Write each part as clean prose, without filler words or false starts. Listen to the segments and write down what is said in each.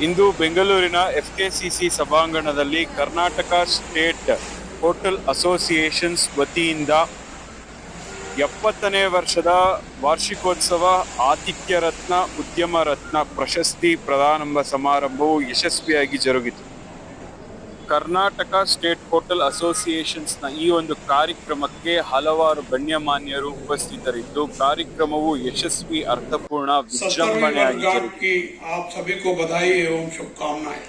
ಇಂದು ಬೆಂಗಳೂರಿನ FKCC ಸಭಾಂಗಣದಲ್ಲಿ Karnataka state hotel associations ವತಿಯಿಂದ 70ನೇ ವರ್ಷದ ವಾರ್ಷಿಕೋತ್ಸವ ಆತಿಥ್ಯ ರತ್ನ ಉದ್ಯಮ ರತ್ನ ಪ್ರಶಸ್ತಿ ಪ್ರದಾನ ಸಮಾರಂಭವು ಯಶಸ್ವಿಯಾಗಿ ಜರುಗಿತು. ಕರ್ನಾಟಕ ಸ್ಟೇಟ್ ಹೋಟೆಲ್ ಅಸೋಸಿಯೇಷನ್ಸ್ನ ಈ ಒಂದು ಕಾರ್ಯಕ್ರಮಕ್ಕೆ ಹಲವಾರು ಗಣ್ಯಮಾನ್ಯರು ಉಪಸ್ಥಿತರಿದ್ದು ಕಾರ್ಯಕ್ರಮವು ಯಶಸ್ವಿ ಅರ್ಥಪೂರ್ಣ ವಿಜೃಂಭಣೆಯಾಗಿ ಜರುಗಿತು. आप सभी को बधाई एवं शुभकामनाएं।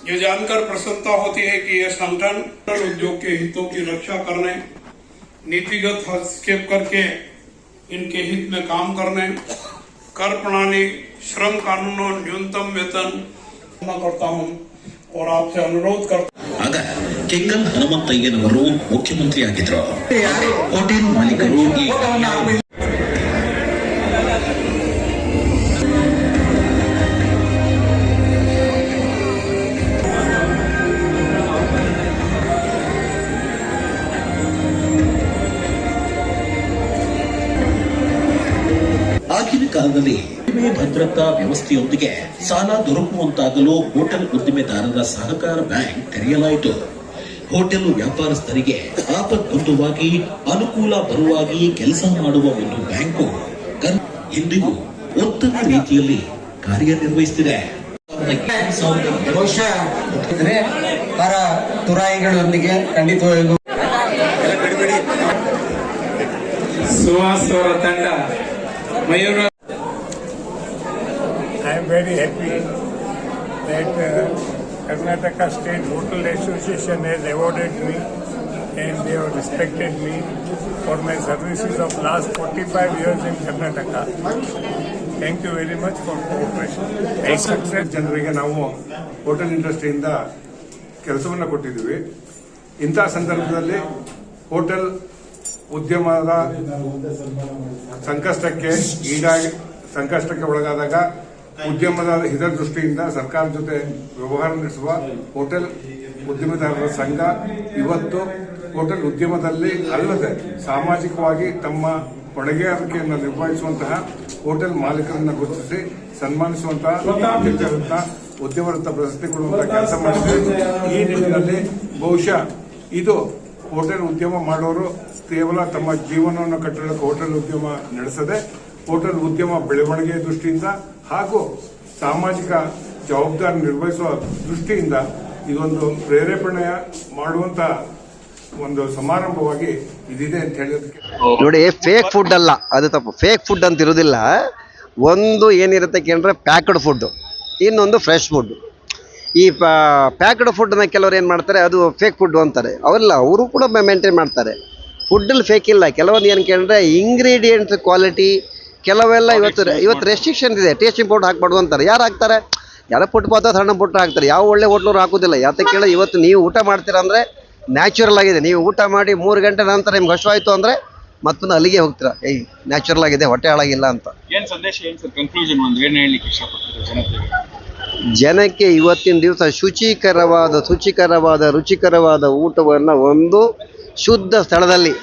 ये जानकर प्रसन्नता होती है कि यह संगठन उद्योग के हितों की रक्षा करने, नीतिगत हस्तक्षेप करके इनके हित में काम करने, कर प्रणाली, श्रम कानूनों, न्यूनतम वेतन करता हूँ और आपसे अनुरोध करता ಆಗ ಕೆಂಗಲ್ ಹನುಮಂತಯ್ಯನವರು ಮುಖ್ಯಮಂತ್ರಿಯಾಗಿದ್ದರು. ಹೋಟೆಲ್ ಮಾಲೀಕರು ಆಗಿನ ಕಾಲದಲ್ಲಿ ಭದ್ರತಾ ವ್ಯವಸ್ಥೆಯೊಂದಿಗೆ ಸಾಲ ದೊರಕುವಂತಾಗಲು ಹೋಟೆಲ್ ಉದ್ದಿಮೆದಾರರ ಸಹಕಾರ ಬ್ಯಾಂಕ್ ತೆರೆಯಲಾಯಿತು. ಹೋಟೆಲ್ ವ್ಯಾಪಾರಸ್ಥರಿಗೆ ಆಪತ್ಬಂಧುವಾಗಿ ಅನುಕೂಲ ಬರುವಾಗಿ ಕೆಲಸ ಮಾಡುವ ಒಂದು ಬ್ಯಾಂಕು ಇಂದಿಗೂ ಉತ್ತಮ ರೀತಿಯಲ್ಲಿ ಕಾರ್ಯನಿರ್ವಹಿಸುತ್ತಿದೆ. ಪರ ತುರಾಯಿಗಳೊಂದಿಗೆ ಖಂಡಿತವಾಗಿಯೂ ಸುಹಾಸ್ ಅವರ ತಂಡ Mayura. I am very happy that Karnataka State Hotel Association has awarded me and they have respected me for my services of last 45 years in Karnataka. Thank you very much for cooperation. Success ಜನರಿಗೆ ನಾವು hotel ಇಂಡಸ್ಟ್ರಿಯಿಂದ ಕೆಲಸವನ್ನು ಕೊಟ್ಟಿದ್ದೀವಿ. ಇಂಥ ಸಂದರ್ಭದಲ್ಲಿ hotel ಉದ್ಯಮದ ಸಂಕಷ್ಟಕ್ಕೆ ಒಳಗಾದಾಗ ಉದ್ಯಮದ ಹಿತದೃಷ್ಟಿಯಿಂದ ಸರ್ಕಾರ ಜೊತೆ ವ್ಯವಹಾರ ನಡೆಸುವ ಹೋಟೆಲ್ ಉದ್ಯಮದಾರರ ಸಂಘ ಇವತ್ತು ಹೋಟೆಲ್ ಉದ್ಯಮದಲ್ಲಿ ಅಲ್ಲದೆ ಸಾಮಾಜಿಕವಾಗಿ ತಮ್ಮ ಹೊಣೆಗಾರಿಕೆಯನ್ನು ನಿರ್ವಹಿಸುವಂತಹ ಹೋಟೆಲ್ ಮಾಲೀಕರನ್ನು ಗುರುತಿಸಿ ಸನ್ಮಾನಿಸುವಂತಹ ಉದ್ಯಮರತ್ನ ಪ್ರಶಸ್ತಿ ಕೊಡುವಂತಹ ಕೆಲಸ ಮಾಡಿದೆ. ಈ ನಿಟ್ಟಿನಲ್ಲಿ ಬಹುಶಃ ಇದು ಹೋಟೆಲ್ ಉದ್ಯಮ ಮಾಡೋರು ಕೇವಲ ತಮ್ಮ ಜೀವನವನ್ನು ಕಟ್ಟಡಕ್ಕೆ ಹೋಟೆಲ್ ಉದ್ಯಮ ನಡೆಸದೆ ಹೋಟೆಲ್ ಉದ್ಯಮ ಬೆಳವಣಿಗೆ ದೃಷ್ಟಿಯಿಂದ ಹಾಗೂ ಸಾಮಾಜಿಕ ಜವಾಬ್ದಾರಿ ನಿರ್ವಹಿಸುವ ದೃಷ್ಟಿಯಿಂದ ಇದೊಂದು ಪ್ರೇರೇಪಣೆ ಮಾಡುವಂತ ಒಂದು ಸಮಾರಂಭವಾಗಿ ಇದಿದೆ ಅಂತ ಹೇಳೋದಕ್ಕೆ ನೋಡಿ. ಫೇಕ್ ಫುಡ್ ಅಲ್ಲ, ಅದು ತಪ್ಪು. ಫೇಕ್ ಫುಡ್ ಅಂತ ಇರೋದಿಲ್ಲ. ಒಂದು ಏನಿರುತ್ತೆ ಕೇಳಿದ್ರೆ ಪ್ಯಾಕ್ಡ್ ಫುಡ್, ಇನ್ನೊಂದು ಫ್ರೆಶ್ ಫುಡ್. ಈ ಪ್ಯಾಕ್ಡ್ ಫುಡ್ನ ಕೆಲವರು ಏನು ಮಾಡ್ತಾರೆ, ಅದು ಫೇಕ್ ಫುಡ್ ಅಂತಾರೆ. ಅವರೆಲ್ಲ ಅವರು ಕೂಡ ಮೇಂಟೈನ್ ಮಾಡ್ತಾರೆ. ಫುಡ್ಡಲ್ಲಿ ಫೇಕ್ ಇಲ್ಲ. ಕೆಲವೊಂದು ಏನು ಕೇಳಿದ್ರೆ ಇಂಗ್ರೀಡಿಯೆಂಟ್ಸ್ ಕ್ವಾಲಿಟಿ ಕೆಲವೆಲ್ಲ ಇವತ್ತು ರೆಸ್ಟ್ರಿಕ್ಷನ್ ಇದೆ. ಟೇಸ್ಟಿಂಗ್ ಪೌಡರ್ ಹಾಕ್ಬಾರ್ದು ಅಂತಾರೆ. ಯಾರು ಹಾಕ್ತಾರೆ? ಯಾರೋ ಫುಟ್ಪಾತ್ ಸಣ್ಣ ಪುಟ್ಟ ಹಾಕ್ತಾರೆ. ಯಾವ ಒಳ್ಳೆ ಹೋಟ್ಲವ್ರು ಹಾಕೋದಿಲ್ಲ. ಯಾತಕ್ಕೆ ಕೇಳಿ, ಇವತ್ತು ನೀವು ಊಟ ಮಾಡ್ತೀರಾ ಅಂದರೆ ನ್ಯಾಚುರಲ್ ಆಗಿದೆ. ನೀವು ಊಟ ಮಾಡಿ 3 ಗಂಟೆ ನಂತರ ನಿಮ್ಗೆ ಹಸಿವಾಯಿತು ಅಂದರೆ ಮತ್ತೊಂದು ಅಲ್ಲಿಗೆ ಹೋಗ್ತೀರಾ, ನ್ಯಾಚುರಲ್ ಆಗಿದೆ, ಹೊಟ್ಟೆ ಹಾಳಾಗಿಲ್ಲ ಅಂತ. ಜನಕ್ಕೆ ಇವತ್ತಿನ ದಿವಸ ರುಚಿಕರವಾದ ಊಟವನ್ನು ಒಂದು ಶುದ್ಧ ಸ್ಥಳದಲ್ಲಿ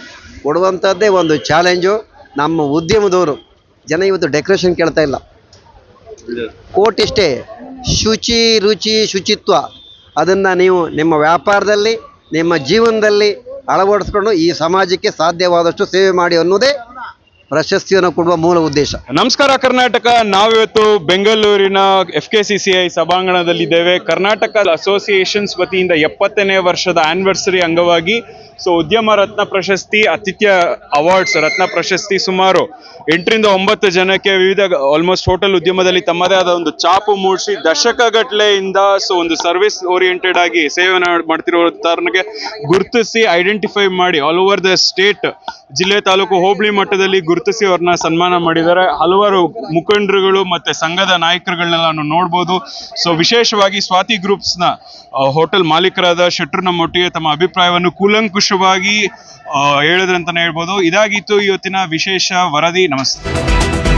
ಕೊಡುವಂಥದ್ದೇ ಒಂದು ಚಾಲೆಂಜು ನಮ್ಮ ಉದ್ಯಮದವರು. ಜನ ಇವತ್ತು ಡೆಕೋರೇಷನ್ ಕೇಳ್ತಾ ಇಲ್ಲ. ಕೋಟಿಷ್ಟೇ ರುಚಿ ಶುಚಿತ್ವ ಅದನ್ನು ನೀವು ನಿಮ್ಮ ವ್ಯಾಪಾರದಲ್ಲಿ ನಿಮ್ಮ ಜೀವನದಲ್ಲಿ ಅಳವಡಿಸ್ಕೊಂಡು ಈ ಸಮಾಜಕ್ಕೆ ಸಾಧ್ಯವಾದಷ್ಟು ಸೇವೆ ಮಾಡಿ ಅನ್ನೋದೇ ಪ್ರಶಸ್ತಿಯನ್ನು ಕೊಡುವ ಮೂಲ ಉದ್ದೇಶ. ನಮಸ್ಕಾರ ಕರ್ನಾಟಕ. ನಾವಿವತ್ತು ಬೆಂಗಳೂರಿನ FKCCI ಸಭಾಂಗಣದಲ್ಲಿದ್ದೇವೆ. ಕರ್ನಾಟಕ ಅಸೋಸಿಯೇಷನ್ಸ್ ವತಿಯಿಂದ 70ನೇ ವರ್ಷದ ಆನಿವರ್ಸರಿ ಅಂಗವಾಗಿ ಉದ್ಯಮ ರತ್ನ ಪ್ರಶಸ್ತಿ, ಆತಿಥ್ಯ ಅವಾರ್ಡ್ಸ್ ರತ್ನ ಪ್ರಶಸ್ತಿ ಸುಮಾರು 8ರಿಂದ 9 ಜನಕ್ಕೆ ವಿವಿಧ ಆಲ್ಮೋಸ್ಟ್ ಹೋಟೆಲ್ ಉದ್ಯಮದಲ್ಲಿ ತಮ್ಮದೇ ಆದ ಒಂದು ಛಾಪು ಮೂಡಿಸಿ ದಶಕಗಟ್ಟಲೆಯಿಂದ ಒಂದು ಸರ್ವಿಸ್ ಓರಿಯೆಂಟೆಡ್ ಆಗಿ ಸೇವೆಯನ್ನು ಮಾಡ್ತಿರೋರಿಗೆ ಗುರುತಿಸಿ ಐಡೆಂಟಿಫೈ ಮಾಡಿ ಆಲ್ ಓವರ್ ದ ಸ್ಟೇಟ್, ಜಿಲ್ಲೆ, ತಾಲೂಕು, ಹೋಬಳಿ ಮಟ್ಟದಲ್ಲಿ ಗುರುತಿಸಿ ಅವ್ರನ್ನ ಸನ್ಮಾನ ಮಾಡಿದ್ದಾರೆ. ಹಲವಾರು ಮುಖಂಡರುಗಳು ಮತ್ತೆ ಸಂಘದ ನಾಯಕರುಗಳನ್ನೆಲ್ಲ ನಾವು ನೋಡ್ಬೋದು. ವಿಶೇಷವಾಗಿ ಸ್ವಾತಿ ಗ್ರೂಪ್ಸ್ನ ಹೋಟೆಲ್ ಮಾಲೀಕರಾದ ಶೆಟ್ರು ನಮ್ಮೊಟ್ಟಿಗೆ ತಮ್ಮ ಅಭಿಪ್ರಾಯವನ್ನು ಕೂಲಂಕುಷವಾಗಿ ಹೇಳಿದ್ರಂತಾನೆ ಹೇಳ್ಬೋದು. ಇದಾಗಿತ್ತು ಇವತ್ತಿನ ವಿಶೇಷ ವರದಿ. ನಮಸ್ತೆ.